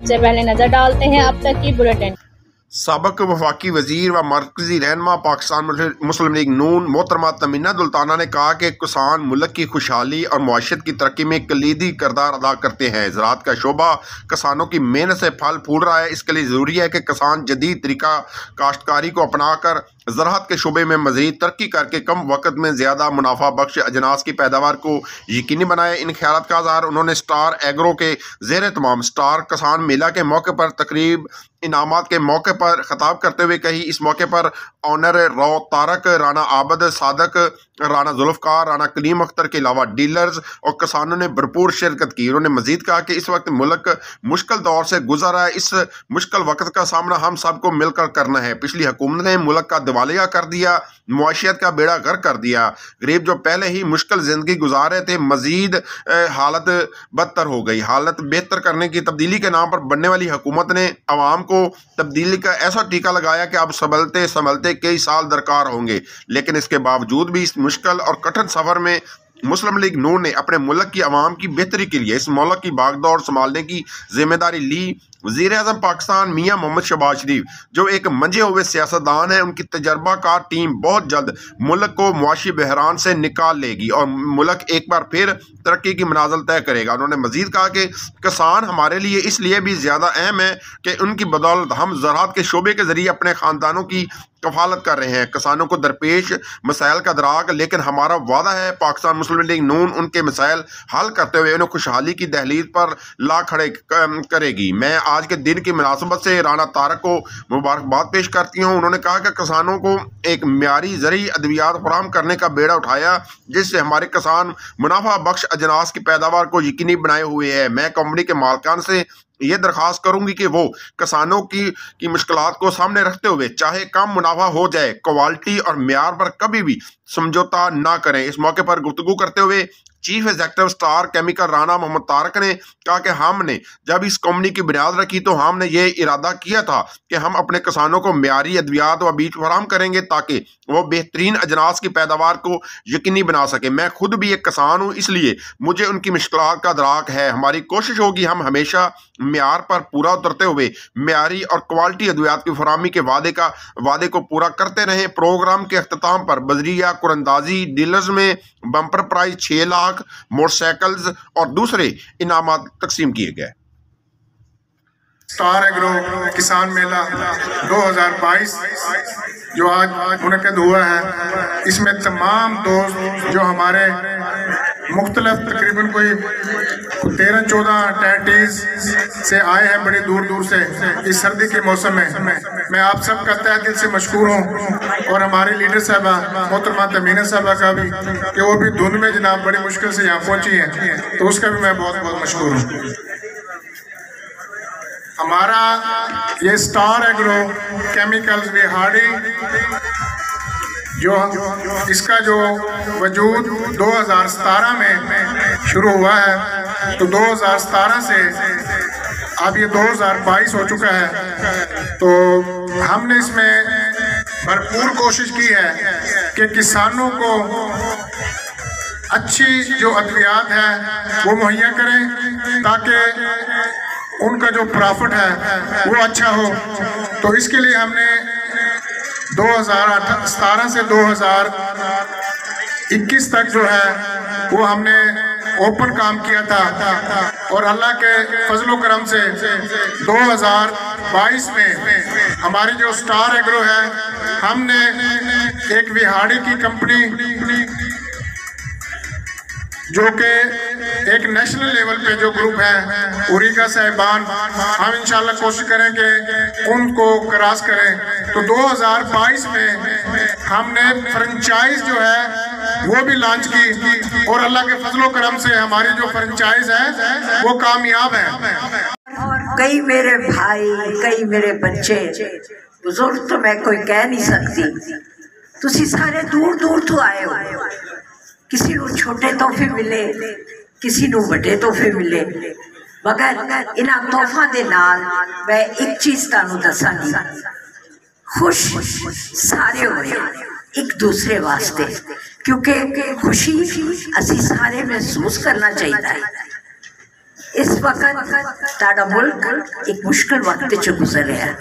सबसे पहले नजर डालते हैं अब तक की बुलेटिन। साबिक वफाकी वजीर व मरकजी रहनुमा पाकिस्तान मुस्लिम लीग नून मोहतरमा तमीना दुल्ताना ने कहा कि किसान मुल्क की खुशहाली और मुआशरत की तरक्की में कलीदी किरदार अदा करते हैं। ज़राअत का शोबा किसानों की मेहनत से फल फूल रहा है। इसके लिए ज़रूरी है कि किसान जदीद तरीका काश्तकारी को अपना कर ज़राअत के शोबे में मज़ीद तरक्की करके कम वक्त में ज़्यादा मुनाफा बख्श अजनास की पैदावार को यकीनी बनाए। इन ख्यालात का इज़हार उन्होंने स्टार एग्रो के ज़ेर तमाम स्टार किसान मेला के मौके पर तकरीब इनामात के मौके पर खिताब करते हुए कही। इस मौके पर ऑनर रो तारक, राना आबद सादक, राना जुल्फ़कार, राना कलीम अख्तर के अलावा डीलर्स और किसानों ने भरपूर शिरकत की। उन्होंने मजीद कहा कि इस वक्त मुल्क मुश्किल दौर से गुजर रहा है। इस मुश्किल वक्त का सामना हम सबको मिलकर करना है। पिछली हुकूमत ने मुल्क का दिवालिया कर दिया, मुआशियत का बेड़ा गर्क कर दिया। गरीब जो पहले ही मुश्किल ज़िंदगी गुजार रहे थे, मजीद हालत बदतर हो गई। हालत बेहतर करने की तब्दीली के नाम पर बनने वाली हुकूमत ने अवाम को तब्दीली का ऐसा टीका लगाया कि अब संभलते संभलते कई साल दरकार होंगे। लेकिन इसके बावजूद भी इस मुश्किल और कठिन सफ़र में मुस्लिम लीग नून ने अपने मुल्क की अवाम की बेहतरी के लिए इस मुल्क की भागदौड़ संभालने की जिम्मेदारी ली। वज़ीर आज़म पाकिस्तान मियाँ मोहम्मद शहबाज शरीफ जो एक मंजे हुए सियासतदान हैं, उनकी तजर्बाकार टीम बहुत जल्द मुल्क को मुआशी बहरान से निकाल लेगी और मुल्क एक बार फिर तरक्की की मनाजिल तय करेगा। उन्होंने मजीद कहा कि किसान हमारे लिए इसलिए भी ज़्यादा अहम है कि उनकी बदौलत हम ज़राअत के शोबे के ज़रिए अपने ख़ानदानों की कफालत कर रहे हैं। किसानों को दरपेश मसाइल का दराक, लेकिन हमारा वादा है पाकिस्तान मुस्लिम लीग नून उनके मसाइल हल करते हुए उन्हें खुशहाली की दहलीज पर ला खड़े करेगी। मैं आज के दिन की मुनासबत से राना तारक को मुबारकबाद पेश करती हूँ। उन्होंने कहा कि किसानों को एक मियारी ज़रूरी अद्वियात फराहम करने का बेड़ा उठाया, जिससे हमारे किसान मुनाफा बख्श अजनास की पैदावार को यकीनी बनाए हुए है। मैं कंपनी के मालिकान से ये दरख्वास्त करूंगी कि वो किसानों की मुश्किलात को सामने रखते हुए चाहे कम मुनाफा हो जाए, क्वालिटी और म्यार पर कभी भी समझौता ना करें। इस मौके पर गुफ्तगू करते हुए chief executive star chemical Rana Mohammad Tariq ने कहा कि हमने जब इस कंपनी की बुनियाद रखी तो हमने ये इरादा किया था कि हम अपने किसानों को म्यारी अद्वियात व बीज फराहम करेंगे ताकि वो बेहतरीन अजनास की पैदावार को यकीनी बना सके। मैं खुद भी एक किसान हूँ, इसलिए मुझे उनकी मुश्किलात का दराक है। हमारी कोशिश होगी हम हमेशा म्यार पर पूरा उतरते हुए म्यारी और क्वालिटी अद्वियात की फराहमी के वादे को पूरा करते रहें। प्रोग्राम के अख्ताम पर बजरिया कुरंदाजी डीलर्स में बम्पर प्राइज 6 लाख मोटरसाइकिल्स और दूसरे इनामात तकसीम किए गए। स्टार एग्रो किसान मेला 2022 जो आज मुनक़िद हुआ है, इसमें तमाम दोस्त जो हमारे मुख्तलिफ तकरीबन कोई 13-14 टेरिटरीज से आए हैं बड़ी दूर दूर से इस सर्दी के मौसम में। मैं आप सब का तहे दिल से मशकूर हूँ और हमारी लीडर साहबा मोहतरमा तमीना साहबा का भी कि वो भी धुंध में जनाब बड़ी मुश्किल से यहाँ पहुँची हैं, तो उसका भी मैं बहुत बहुत मशकूर हूँ। हमारा ये स्टार एग्रो केमिकल्स बिहाड़ी जो इसका जो वजूद 2017 में शुरू हुआ है, तो 2017 से अब ये 2022 हो चुका है। तो हमने इसमें भरपूर कोशिश की है कि किसानों को अच्छी जो अद्वियात है वो मुहैया करें ताकि उनका जो प्रॉफिट है वो अच्छा हो। तो इसके लिए हमने 2017 से 2021 तक जो है वो हमने ओपन काम किया था और अल्लाह के फजलो करम से 2022 में हमारी जो स्टार एग्रो है, हमने एक विहाड़ी की कंपनी जो कि एक नेशनल लेवल पे जो ग्रुप है उरीका साहिबान, हम इंशाल्लाह कोशिश करें कि उनको क्रॉस करें। तो 2022 में हमने फ्रेंचाइज जो है वो भी लॉन्च की और अल्लाह के फजलो करम से हमारी जो फ्रेंचाइज है वो कामयाब है। कई मेरे भाई, कई मेरे बच्चे, बुजुर्ग तो मैं कोई कह नहीं सकती, तुसी सारे दूर दूर तो आए हो। किसी को छोटे तोहफे मिले, किसी को बड़े तोहफे मिले, मगर इन्हां तोहफा दे नाल मैं एक चीज़ तुहानू दसांगी, खुश सारे होए एक दूसरे वास्ते, क्योंकि खुशी असी सारे महसूस करना चाहिए। इस वक्त ताड़ा मुल्क एक मुश्किल वक्त च गुजर रहा है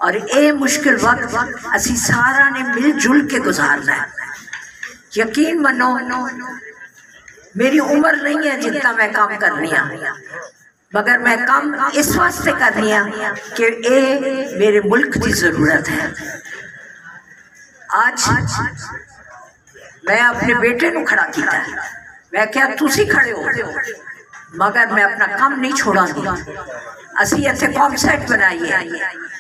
और ये मुश्किल वक्त असी सारा ने मिलजुल के गुजारना है। यकीन मनो मेरी उम्र नहीं है जितना मैं काम करनी है, मगर मैं काम इस वास्ते करनी है कि ये मेरे मुल्क की जरूरत है। आज मैं अपने बेटे को खड़ा किया, मैं क्या तुसी खड़े हो, मगर मैं अपना काम नहीं छोड़ांगी। असी इत्थे कॉमसेट बनाई है,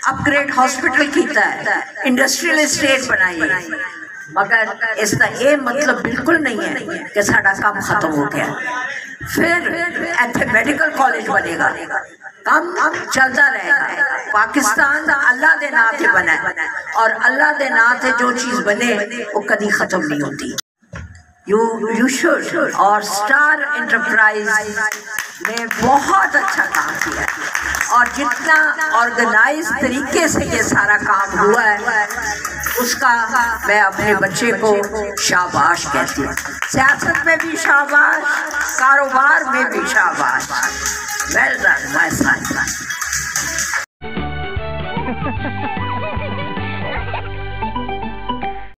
अपग्रेड हॉस्पिटल किया है, इंडस्ट्रियल एस्टेट बनाई है, मगर इसका ये मतलब बिल्कुल नहीं है कि साडा काम खत्म हो गया। फिर इत्थे मेडिकल कॉलेज बनेगा, काम चलता रहेगा। पाकिस्तान अल्लाह दे नाम से बना है और अल्लाह दे नाम से जो चीज़ बने वो कभी खत्म नहीं होती। You should. और स्टार एंटरप्राइज ने बहुत अच्छा काम किया और जितना ऑर्गेनाइज तरीके से ये सारा काम हुआ है उसका मैं अपने बच्चे को शाबाश कहती हूँ। सियासत में भी शाबाश, कारोबार में भी शाबाश। Well done my son.